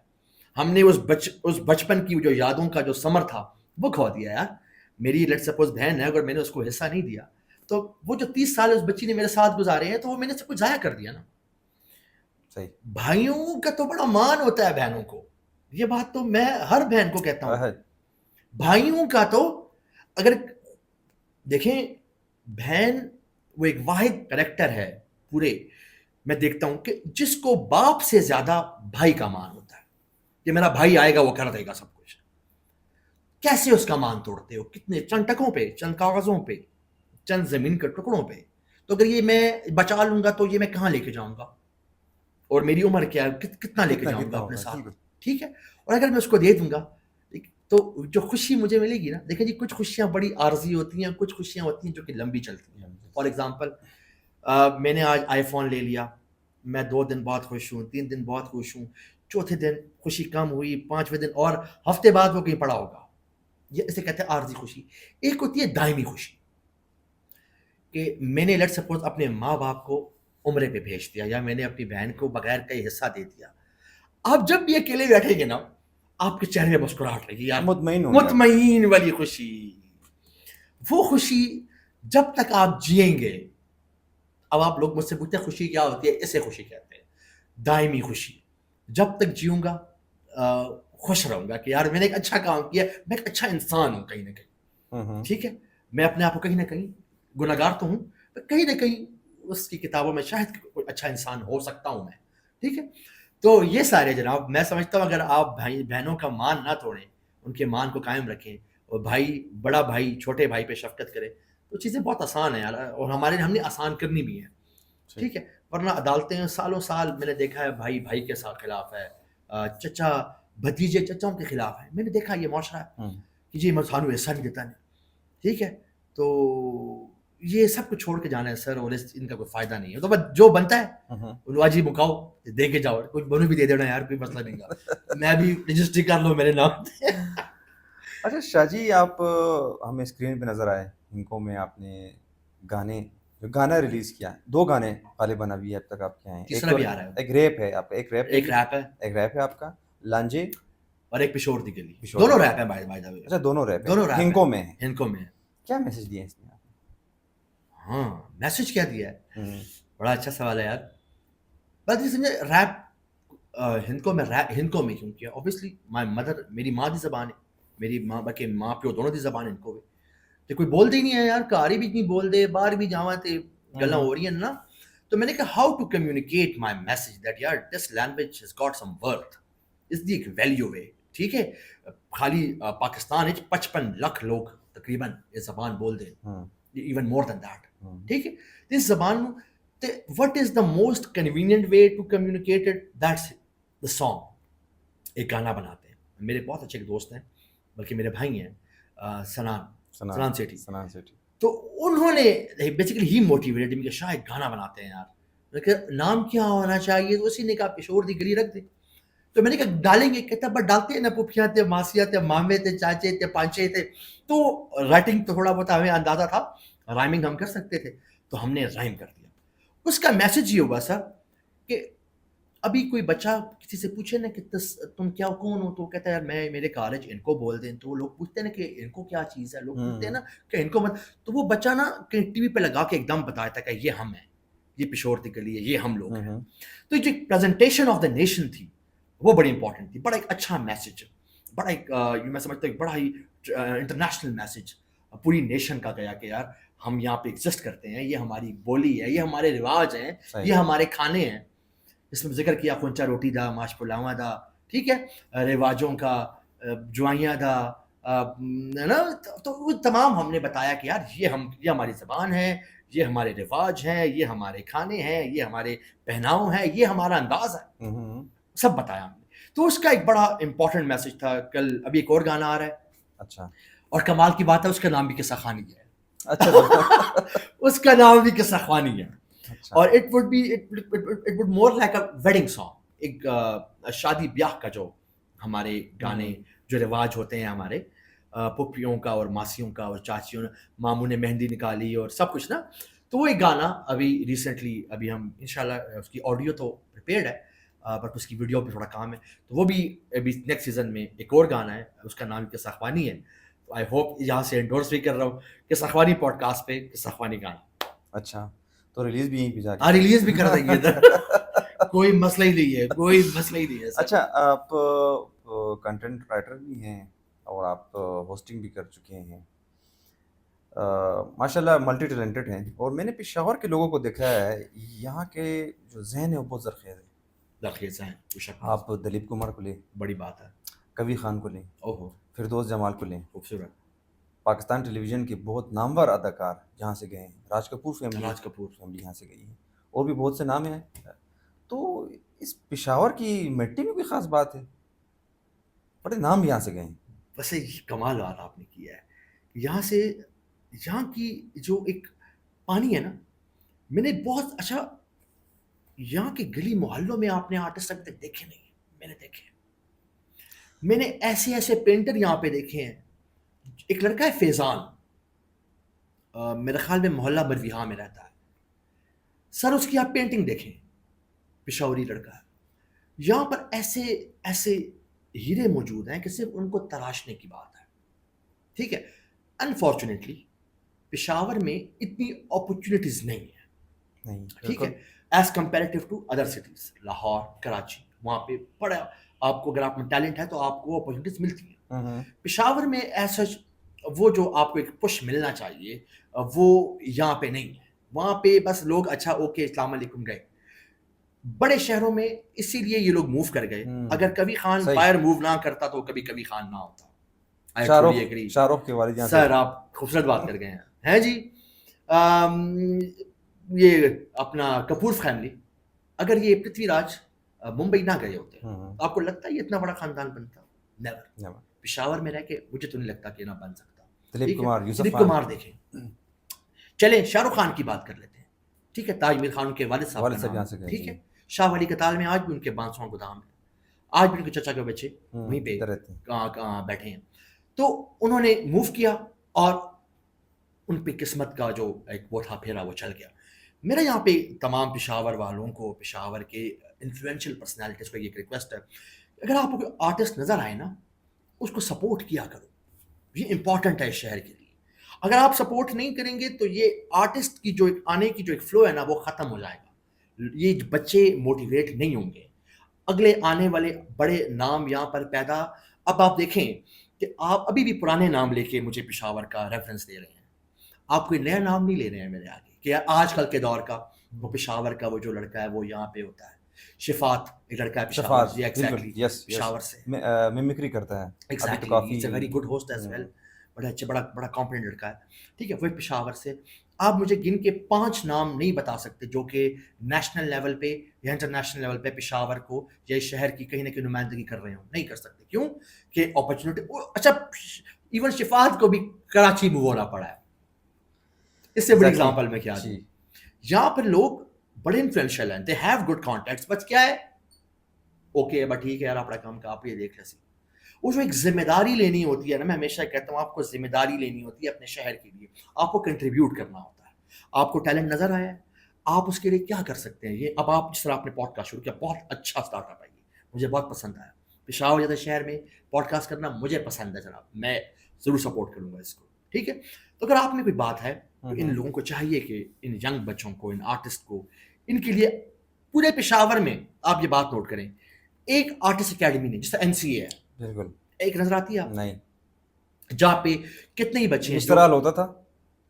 ہم نے اس بچپن کی جو یادوں کا جو ثمر تھا وہ کھو دیا یار. میری لیٹ سپوز بہن ہے, اگر میں نے اس کو حصہ نہیں دیا تو وہ جو 30 سال اس بچی نے میرے ساتھ گزارے ہیں تو وہ میں نے سب کچھ ضائع کر دیا نا. صحیح. بھائیوں کا تو بڑا مان ہوتا ہے بہنوں کو, یہ بات تو میں ہر بہن کو کہتا ہوں. بھائیوں کا تو اگر دیکھیں, بہن وہ ایک واحد کریکٹر ہے پورے, میں دیکھتا ہوں کہ جس کو باپ سے زیادہ بھائی کا مان ہوتا ہے کہ میرا بھائی آئے گا وہ کر دے گا سب کچھ. کیسے اس کا مان توڑتے ہو, کتنے چند ٹکوں پہ, چند کاغذوں پہ, چند زمین کے ٹکڑوں پہ. تو اگر یہ میں بچا لوں گا تو یہ میں کہاں لے کے جاؤں گا, اور میری عمر کیا ہے, کتنا لے کے جاؤں گا اپنے ساتھ, ٹھیک ہے. اور اگر میں اس کو دے دوں گا تو جو خوشی مجھے ملے گی نا, دیکھیں جی کچھ خوشیاں بڑی عارضی ہوتی ہیں, کچھ خوشیاں ہوتی ہیں جو کہ لمبی چلتی ہیں. فار ایگزامپل, میں نے آج آئی فون لے لیا, میں 2 دن بعد خوش ہوں, 3 دن بعد خوش ہوں, چوتھے دن خوشی کم ہوئی, 5ویں دن اور ہفتے بعد وہ کہیں پڑا ہوگا. یہ اسے کہتے ہیں عارضی خوشی. ایک ہوتی ہے دائمی خوشی, کہ میں نے لیٹ سپوز اپنے ماں باپ کو عمرے پہ بھیج دیا, یا میں نے اپنی بہن کو بغیر کئی حصہ دے دیا. آپ جب بھی اکیلے بیٹھیں گے نا, آپ کے چہرے پہ مسکراہٹ رہے گی یار, مطمئن والی خوشی. وہ خوشی جب تک آپ جئیں گے, اب آپ لوگ مجھ سے پوچھتے ہیں خوشی کیا ہوتی ہے, اسے خوشی کہتے ہیں, دائمی خوشی. جب تک جیوں گا خوش رہوں گا کہ یار میں نے ایک اچھا کام کیا, میں ایک اچھا انسان ہوں کہیں نہ کہیں, ٹھیک ہے. میں اپنے آپ کو کہیں نہ کہیں گناہگار تو ہوں, کہیں نہ کہیں اس کی کتابوں میں شاید کوئی اچھا انسان ہو سکتا ہوں میں, ٹھیک ہے. تو یہ سارے جناب میں سمجھتا ہوں اگر آپ بھائی بہنوں کا مان نہ توڑیں, ان کے مان کو قائم رکھیں, اور بھائی بڑا بھائی چھوٹے بھائی پہ شفقت کرے, تو چیزیں بہت آسان ہیں یار, اور ہم نے آسان کرنی بھی ہیں, ٹھیک ہے. ورنہ عدالتیں سالوں سال میں نے دیکھا ہے بھائی بھائی کے ساتھ خلاف ہے, چچا بھتیجے چچاؤں کے خلاف ہے, میں نے دیکھا یہ معاشرہ ہے کہ جی مسانو ایسا نہیں دیتا نہیں, ٹھیک ہے. تو یہ سب کو چھوڑ کے جانا ہے سر, اور ان کا کوئی فائدہ نہیں ہے. تو بس جو بنتا ہے الواجی مکاؤ, دے کے جاؤ, کچھ بنو بھی دے دینا یار, کوئی مسئلہ نہیں گا, میں بھی رجسٹری کر لو میرے نام. اچھا شاہ جی, آپ ہمیں اسکرین پہ نظر آئے ہنکو میں, آپ نے گانا ریلیز کیا ہے, 2 گانے غالباً ابھی اب تک آپ کے ہیں, تیسرا بھی آ رہا ہے, ایک ریپ ہے آپ کا, ایک ریپ ہے آپ کا لانجے, اور ایک پشور دی گلی, دونوں ریپ ہیں بھائی. اچھا دونوں ریپ ہیں, ہنکو میں ہے. کیا میسج دیا اس میں آپ نے؟ ہاں میسج کیا دیا ہے, بڑا اچھا سوال ہے یار. بس یہ سمجھے ریپ ہندکو میں کیوں کیا, اوبیسلی مائی مدر, میری ماں دی زبان ہے, میری ماں بلکہ ماں پیو دونوں دی زبان ہندکو ہے. تو کوئی بولتے ہی نہیں ہے یار, کاری بھی نہیں بول دے, باہر بھی جاواں تے گلاں ہو رہی ہیں نا. تو میں نے کہا how to communicate my message that یار this language has got some worth, اس دی ایک ویلیو ہے, ٹھیک ہے. خالی پاکستان 55 لاکھ لوگ تقریباً یہ زبان بول دیں, ایون مور دین دیٹ, ٹھیک ہے. اس زبان what is the most convenient way to communicate it, that's the song. ایک گانا بناتے ہیں, میرے بہت اچھے دوست ہیں, بلکہ میرے بھائی ہیں, سنان سیٹھی, تو انہوں نے بیسیکلی ہی موٹیویٹڈ کہ شاہ ایک گانا بناتے ہیں یار, لیکن نام کیا ہونا چاہیے, تو اسی نے کہا پشور دی گلی رکھ دیں. تو میں نے کہا ڈالیں گے, کہتا بٹ ڈالتے ہیں نا, پھوپھیاں تھے, ماسیاں تھے, مامے تھے, چاچے تھے, پانچے تھے, تو رائٹنگ تو تھوڑا بہت ہمیں اندازہ تھا, رائمنگ ہم کر سکتے تھے, تو ہم نے رائم کر دیا. اس کا میسج یہ ہوا سر کہ ابھی کوئی بچہ کسی سے پوچھے نا کہ تم کیا کون ہو, تو کہتا ہے یار میں میرے کالج ان کو بول دیں, تو لوگ پوچھتے ہیں نا کہ ان کو کیا چیز ہے, لوگ پوچھتے ہیں نا کہ ان کو مت, تو وہ بچہ نا کہیں ٹی وی پہ لگا کے ایک دم بتایا تھا کہ یہ ہم ہیں, یہ پشور دی گلی ہے, یہ ہم لوگ ہیں. تو جو پریزنٹیشن آف دا نیشن تھی وہ بڑی امپورٹنٹ تھی, بڑا ایک اچھا میسج, بڑا ایک میں سمجھتا ہوں بڑا ہی انٹرنیشنل میسج پوری نیشن کا گیا کہ یار ہم یہاں پہ ایگزسٹ کرتے ہیں, یہ ہماری بولی ہے, یہ ہمارے رواج ہیں, یہ ہمارے کھانے ہیں. اس میں ذکر کیا خونچا روٹی دا, ماش پلاواں دا, ٹھیک ہے, رواجوں کا, جوائیاں دا, ہے نا. تو وہ تمام ہم نے بتایا کہ یار یہ ہماری زبان ہے, یہ ہمارے رواج ہیں, یہ ہمارے کھانے ہیں, یہ ہمارے پہناؤ ہیں, یہ ہمارا انداز ہے, سب بتایا ہم نے. تو اس کا ایک بڑا امپورٹنٹ میسج تھا. کل ابھی ایک اور گانا آ رہا ہے, اچھا, اور کمال کی بات ہے اس کا نام بھی قصہ خوانی ہے. اس کا نام بھی قصہ خوانی ہے, اور it would more like a wedding song, ایک شادی بیاہ کا جو ہمارے گانے جو رواج ہوتے ہیں ہمارے, پھپھیوں کا اور ماسیوں کا اور چاچیوں نے ماموں نے مہندی نکالی اور سب کچھ نا. تو وہ ایک گانا ابھی ریسنٹلی ابھی ہم انشاءاللہ اس کی آڈیو تو پریپیئرڈ ہے بٹ اس کی ویڈیو پہ تھوڑا کام ہے, تو وہ بھی ابھی نیکسٹ سیزن میں ایک اور گانا ہے, اس کا نام قصہ خوانی ہے. تو آئی ہوپ یہاں سے انڈورس بھی کر رہا ہوں قصہ خوانی پوڈ کاسٹ پہ قصہ خوانی گانا. اچھا, تو ریلیز بھی یہیں پہ جا کے ہاں ریلیز بھی کر دیں گے کوئی مسئلہ ہی نہیں ہے, کوئی مسئلہ ہی نہیں ہے. اچھا, آپ کنٹینٹ رائٹر بھی ہیں اور آپ ہوسٹنگ بھی کر چکے ہیں, ماشاء اللہ ملٹی ٹیلنٹڈ ہیں, اور میں نے پشاور کے لوگوں کو دیکھا ہے یہاں کے جو ذہن ہے وہ بہت زرخیز ہے. زرخیز ہیں, آپ دلیپ کمار کو لیں, بڑی بات ہے, کبیر خان کو لیں, اوہو فردوس جمال کو لیں, خوبصورت, پاکستان ٹیلی ویژن کے بہت نامور اداکار جہاں سے گئے ہیں, راج کپور فیملی یہاں سے گئی ہے, اور بھی بہت سے نام ہیں. تو اس پشاور کی مٹی میں کوئی خاص بات ہے, بڑے نام یہاں سے گئے ہیں. ویسے کمال بات آپ نے کیا ہے, یہاں سے یہاں کی جو ایک پانی ہے نا, میں نے بہت اچھا یہاں کے گلی محلوں میں آپ نے آرٹسٹ ابھی تک دیکھے نہیں, میں نے دیکھے, میں نے ایسے ایسے پینٹر یہاں پہ دیکھے ہیں. ایک لڑکا ہے فیضان, میرے خیال میں محلہ برویہاں میں رہتا ہے سر, اس کی آپ پینٹنگ دیکھیں, پشاوری لڑکا ہے. یہاں پر ایسے ایسے ہیرے موجود ہیں کہ صرف ان کو تراشنے کی بات ہے, ٹھیک ہے. انفارچونیٹلی پشاور میں اتنی اپرچونیٹیز نہیں ہیں, ٹھیک ہے, as comparative to other cities, Lahore, Karachi, وہاں پہ بڑا آپ کو اگر آپ میں ٹیلنٹ ہے تو آپ کو اپرچونیٹیز ملتی ہیں. پشاور میں ایسا وہ جو آپ کو ایک پش ملنا چاہیے وہ یہاں پہ نہیں ہے. وہاں پہ بس لوگ اچھا اوکے السلام علیکم گئے. بڑے شہروں میں اسی لیے یہ لوگ موو کر گئے. اگر کبھی خان باہر موو نہ کرتا تو کبھی کبھی خان نہ ہوتا. شاہ رخ کے والد سر آپ خوبصورت بات کر گئے ہیں جی. یہ اپنا کپور فیملی, اگر یہ پرتھوی راج ممبئی نہ گئے ہوتے تو آپ کو لگتا ہے یہ اتنا بڑا خاندان بنتا؟ نیور. پشاور میں رہ کے مجھے تو نہیں لگتا کہ نہ بن سکتا. دلیپ کمار دیکھیں, چلیں شاہ رخ خان کی بات کر لیتے ہیں, ٹھیک ہے. تاج محل خان کے والد صاحب کا نام, ٹھیک ہے. شاہ ولی کے تال میں آج بھی ان کے 500 گودام ہے, آج بھی ان کے چچا کے بچے وہیں پہ بیٹھے ہیں. تو انہوں نے موو کیا اور ان پہ قسمت کا جو ایک وہ تھا پھیرا وہ چل گیا. میرا یہاں پہ تمام پشاور والوں کو, پشاور کے انفلوئنشل پرسنالٹیز کو ایک ریکویسٹ ہے, اگر آپ کو کوئی آرٹسٹ نظر آئے نا اس کو سپورٹ کیا کرو, یہ امپورٹنٹ ہے اس شہر کے لیے. اگر آپ سپورٹ نہیں کریں گے تو یہ آرٹسٹ کی جو آنے کی جو ایک فلو ہے نا وہ ختم ہو جائے گا. یہ بچے موٹیویٹ نہیں ہوں گے. اگلے آنے والے بڑے نام یہاں پر پیدا, اب آپ دیکھیں کہ آپ ابھی بھی پرانے نام لے کے مجھے پشاور کا ریفرنس دے رہے ہیں, آپ کوئی نیا نام نہیں لے رہے ہیں میرے آگے کہ آج کل کے دور کا وہ پشاور کا وہ جو لڑکا ہے وہ یہاں پہ ہوتا ہے. شفات ایک لڑکا ہے پشاور سے, ایگزیکٹلی پشاور سے میمکری کرتا ہے, exactly it's a very good host as well, بڑا اچھا بڑا کمپیٹنٹ لڑکا ہے, ٹھیک ہے. وہ پشاور سے. آپ مجھے گن کے 5 نام نہیں بتا سکتے جو کہ نیشنل لیول پہ یا انٹرنیشنل لیول پہ پشاور کو یا شہر کی کہیں نہ کہیں نمائندگی کر رہے ہوں. نہیں کر سکتے, کیوں کہ اپرچونیٹی. اچھا ایون شفات کو بھی کراچی موو ہونا پڑا ہے, اس سے بڑی ایگزامپل میں کیا دوں. یہاں پر لوگ بڑے انفلوئنشل ہیں, دے ہیو گڈ کانٹیکٹس, بس کیا ہے اوکے بٹ ٹھیک ہے یار اپنا کام کا آپ یہ دیکھ لیں. وہ جو ایک ذمہ داری لینی ہوتی ہے نا, میں ہمیشہ کہتا ہوں آپ کو ذمہ داری لینی ہوتی ہے اپنے شہر کے لیے, آپ کو کنٹریبیوٹ کرنا ہوتا ہے. آپ کو ٹیلنٹ نظر آیا ہے, آپ اس کے لیے کیا کر سکتے ہیں. یہ اب آپ جس طرح آپ نے پوڈ کاسٹ شروع کیا, بہت اچھا اسٹارٹ اپ ہے, یہ مجھے بہت پسند آیا. پشاور جیسے شہر میں پوڈ کاسٹ کرنا مجھے پسند ہے جناب, میں ضرور سپورٹ کروں گا اس کو, ٹھیک ہے. تو اگر آپ میں کوئی بات ہے تو ان لوگوں کو چاہیے کہ ان ینگ بچوں کو, ان آرٹسٹ کو, ان کے لیے پورے پشاور میں آپ یہ بات نوٹ کریں, ایک آرٹسٹ اکیڈمی نہیں, جس طرح NCA ہے, بالکل ایک نظر آتی ہے آپ نہیں, جہاں پہ کتنے ہی بچے ہیں. نشترال ہوتا تھا,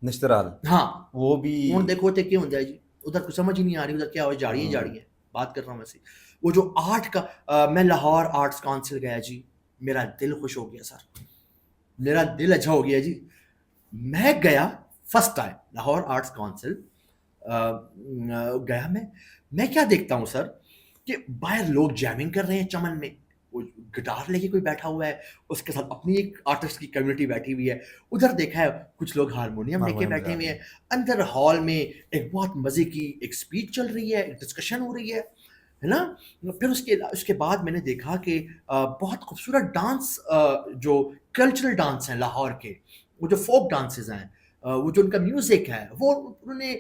نشترال, ہاں وہ بھی ہوں دیکھو تے کیوں جائے جی, ادھر کچھ سمجھ ہی نہیں آ رہی, ادھر کیا ہو جاڑی ہے. بات کر رہا ہوں ویسے, وہ جو آرٹ کا, میں لاہور آرٹس کونسل گیا جی, میرا دل خوش ہو گیا سر, میرا دل اچھا ہو گیا جی. میں گیا first time Lahore arts council گیا, میں کیا دیکھتا ہوں سر کہ باہر لوگ جیمنگ کر رہے ہیں چمن میں, وہ گٹار لے کے کوئی بیٹھا ہوا ہے, اس کے ساتھ اپنی ایک آرٹسٹ کی کمیونٹی بیٹھی ہوئی ہے. ادھر دیکھا ہے کچھ لوگ ہارمونیم لے کے بیٹھے ہوئے ہیں. اندر ہال میں ایک بہت مزے کی ایک اسپیچ چل رہی ہے, ایک ڈسکشن ہو رہی ہے ہے نا. پھر اس کے بعد میں نے دیکھا کہ بہت خوبصورت ڈانس جو کلچرل ڈانس ہیں لاہور کے, وہ جو فوک ڈانسز ہیں, وہ جو ان کا میوزک ہے, وہ انہوں نے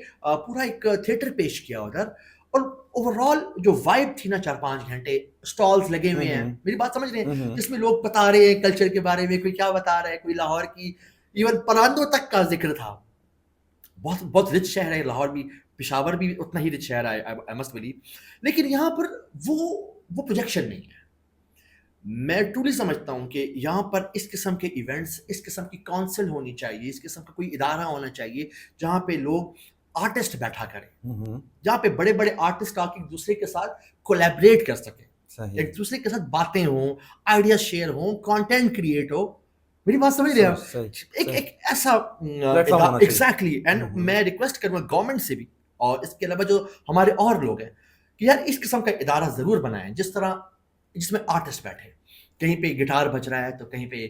پورا ایک تھیٹر پیش کیا ادھر. اور اوور آل جو وائب تھی نا 4-5 گھنٹے, اسٹالز لگے ہوئے ہیں, میری بات سمجھ رہے ہیں, جس میں لوگ بتا رہے ہیں کلچر کے بارے میں, کوئی کیا بتا رہا ہے, کوئی لاہور کی ایون پراندوں تک کا ذکر تھا. بہت بہت رچ شہر ہے لاہور بھی, پشاور بھی اتنا ہی رچ شہر ہے آئی مسٹ بلیو. لیکن یہاں پر وہ پروجیکشن نہیں ہے. میں ٹرولی سمجھتا ہوں کہ یہاں پر اس قسم کے ایونٹس, اس قسم کی کونسل ہونی چاہیے, اس قسم کا کوئی ادارہ ہونا چاہیے جہاں پہ لوگ آرٹسٹ بیٹھا کریں, جہاں پہ بڑے بڑے آرٹسٹ آ کے ایک دوسرے کے ساتھ کولیبریٹ کر سکیں, ایک دوسرے کے ساتھ باتیں ہوں, آئیڈیاز شیئر ہوں, کانٹینٹ کریٹ ہو. میری بات سمجھ رہے ہیں, ایک ایسا ایگزیکٹلی. اینڈ میں ریکویسٹ کروں گا گورنمنٹ سے بھی, اور اس کے علاوہ جو ہمارے اور لوگ ہیں, کہ یار اس قسم کا ادارہ ضرور بنائیں جس میں آرٹسٹ بیٹھے. کہیں پہ گٹار بج رہا ہے تو کہیں پہ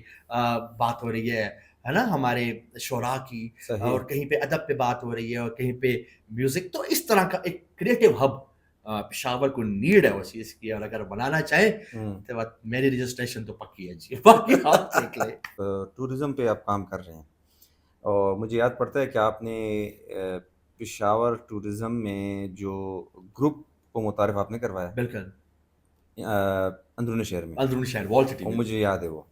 بات ہو رہی ہے نا ہمارے شعراء کی, اور کہیں پہ ادب پہ بات ہو رہی ہے, اور کہیں پہ میوزک. تو اس طرح کا ایک کریٹو ہب پشاور کو نیڈ ہے اس چیز کی, اور اگر بنانا چاہیں تو میری رجسٹریشن تو پکی ہے جی. باقی آپ دیکھ لیں. ٹورزم پہ آپ کام کر رہے ہیں, اور مجھے یاد پڑتا ہے کہ آپ نے پشاور ٹورزم میں جو گروپ کو متعارف آپ نے کروایا, بالکل اندرون شہر میں, اندرون شہر وال سٹی میں. مجھے یاد ہے وہ,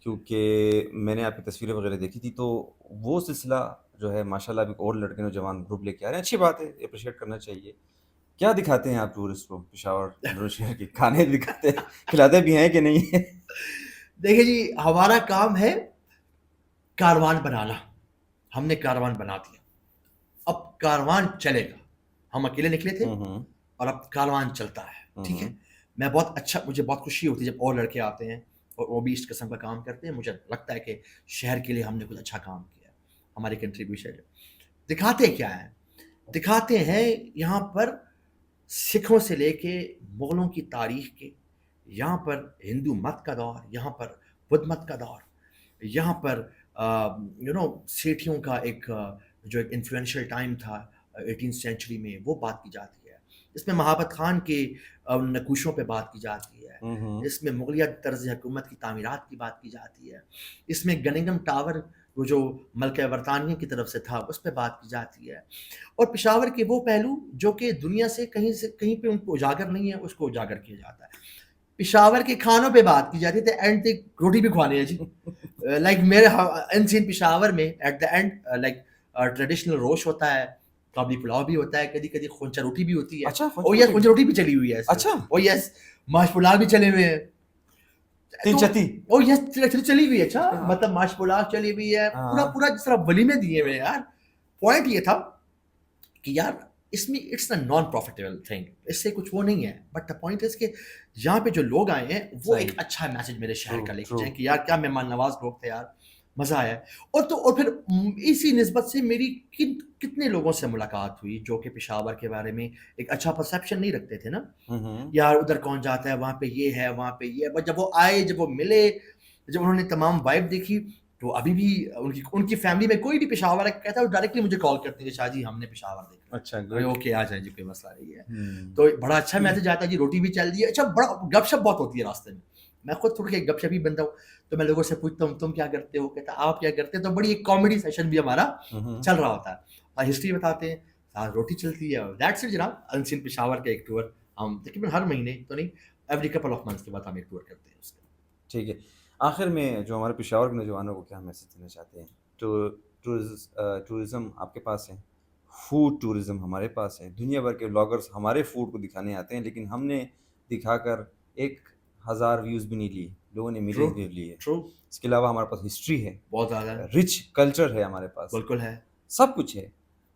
کیونکہ میں نے آپ کی تصویریں وغیرہ دیکھی تھی. تو وہ سلسلہ جو ہے ماشاء اللہ ابھی اور لڑکے نوجوان گروپ لے کے آ رہے ہیں, اچھی بات ہے, اپریشیٹ کرنا چاہیے. کیا دکھاتے ہیں آپ ٹورسٹ کو پشاور اندرون شہر کے؟ کھانے دکھاتے ہیں, کھلاتے بھی ہیں کہ نہیں؟ دیکھیے جی, ہمارا کام ہے کاروان بنانا. ہم نے کاروان بنا دیا, اب کاروان چلے گا. ہم اکیلے نکلے تھے اور اب کاروان چلتا ہے, ٹھیک ہے. میں بہت اچھا, مجھے بہت خوشی ہوتی ہے جب اور لڑکے آتے ہیں اور وہ بھی اس قسم کا کام کرتے ہیں. مجھے لگتا ہے کہ شہر کے لیے ہم نے کچھ اچھا کام کیا, ہماری کنٹریبیوشن. دکھاتے کیا ہیں؟ دکھاتے ہیں یہاں پر سکھوں سے لے کے مغلوں کی تاریخ کے, یہاں پر ہندو مت کا دور, یہاں پر بدھ مت کا دور, یہاں پر سیٹھیوں کا ایک جو ایک انفلوئنشل ٹائم تھا 18 سینچری میں, وہ بات کی جاتی ہے. اس میں مہابت خان کے نقوشوں پہ بات کی جاتی ہے, اس میں مغلیہ طرز حکومت کی تعمیرات کی بات کی جاتی ہے, اس میں گننگم ٹاور وہ جو ملکہ برطانیہ کی طرف سے تھا اس پہ بات کی جاتی ہے. اور پشاور کے وہ پہلو جو کہ دنیا سے کہیں پہ ان کو اجاگر نہیں ہے, اس کو اجاگر کیا جاتا ہے. پشاور کے کھانوں پہ بات کی جاتی ہے, تو اینڈ تک روٹی بھی کھوانی ہے جی. لائک میرے انسین پشاور میں at the end like traditional روش ہوتا ہے, کابلی پلاؤ بھی ہوتا ہے, کبھی کبھی خونچا روٹی بھی ہوتی ہے. او یس, خونچا روٹی بھی چلی ہوئی ہے. اچھا, او یس, ماش پلاؤ بھی چلے ہوئے ہیں. او یس, چلی ہوئی ہے. اچھا, مطلب ماش پلاؤ چلی ہوئی ہے, پورا جس طرح ولیمے دیے ہوئے. یار پوائنٹ یہ تھا کہ یار اس میں it's a non profitable thing, اس سے کچھ وہ نہیں ہے. بٹ دا پوائنٹ از کہ یہاں پہ جو لوگ آئے ہیں وہ ایک اچھا میسج میرے شہر کا لے کے جائیں کہ یار کیا مہمان نواز لوگ تھے یار, مزہ آیا. اور پھر اسی نسبت سے میری کتنے لوگوں سے ملاقات ہوئی جو کہ پشاور کے بارے میں ایک اچھا پرسیپشن نہیں رکھتے تھے نا. یار ادھر کون جاتا ہے, وہاں پہ یہ ہے, وہاں پہ یہ ہے. بٹ جب وہ آئے, جب وہ ملے, جب انہوں نے تمام وائب دیکھی, تو ابھی بھی ان کی فیملی میں کوئی بھی پشاور کہتا ہے, وہ ڈائریکٹلی مجھے کال کرتے ہیں شاہ جی ہم نے پشاور دیکھا. اچھا, اوکے آ جائیں جی, کوئی مسئلہ نہیں ہے. تو بڑا اچھا میسج آتا ہے جی, روٹی بھی چل رہی ہے. اچھا, بڑا گپ شپ بہت ہوتی ہے راستے میں. میں خود تھوڑا گپ شپ ہی بنتا ہوں, تو میں لوگوں سے پوچھتا ہوں تم کیا کرتے ہو, کہتا آپ کیا کرتے ہیں. تو بڑی ایک کامیڈی سیشن بھی ہمارا چل رہا ہوتا ہے, اور ہسٹری بتاتے ہیں, روٹی چلتی ہے. دیٹس اٹ جناب, انسین پشاور کا ایک ٹور ہم تقریباً ہر مہینے تو نہیں, ایوری کپل آف منتھس کے بعد ہم ایک ٹور کرتے ہیں اس کا. ٹھیک ہے. آخر میں جو ہمارے پشاور کے نوجوانوں کو کیا میسج دینا چاہتے ہیں؟ ٹورزم آپ کے پاس ہے, فوڈ ٹورزم ہمارے پاس ہے, دنیا بھر کے بلاگرز ہمارے فوڈ کو دکھانے آتے ہیں, لیکن ہم نے دکھا کر 1000 ویوز بھی نہیں لیے, لوگوں نے ملین ویو لیے. اس کے علاوہ ہمارے پاس ہسٹری ہے, بہت زیادہ رچ کلچر ہے ہمارے پاس, بالکل ہے, سب کچھ ہے.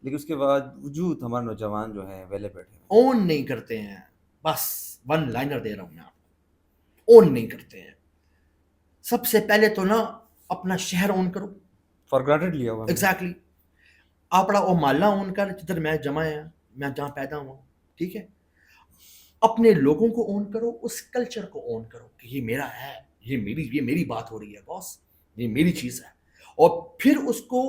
لیکن اس کے باوجود ہمارے نوجوان جو ہیں ویلے بیٹھے ہیں, اون نہیں کرتے ہیں. بس ون لائنر دے رہا ہوں میں آپ کو, اون نہیں کرتے ہیں. سب سے پہلے تو نا اپنا شہر اون کرو, فار گرانٹیڈ لیا ہوا. ایگزیکٹلی. اپنا وہ محلہ اون کر جدھر میں جمع ہے, میں جہاں پیدا ہوا, ٹھیک ہے. اپنے لوگوں کو اون کرو, اس کلچر کو اون کرو کہ یہ میرا ہے, یہ میری بات ہو رہی ہے باس, یہ میری چیز ہے. اور پھر اس کو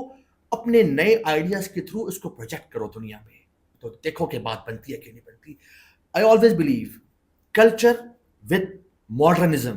اپنے نئے آئیڈیاز کے تھرو اس کو پروجیکٹ کرو دنیا میں, تو دیکھو کہ بات بنتی ہے کہ نہیں بنتی. I always believe culture with modernism,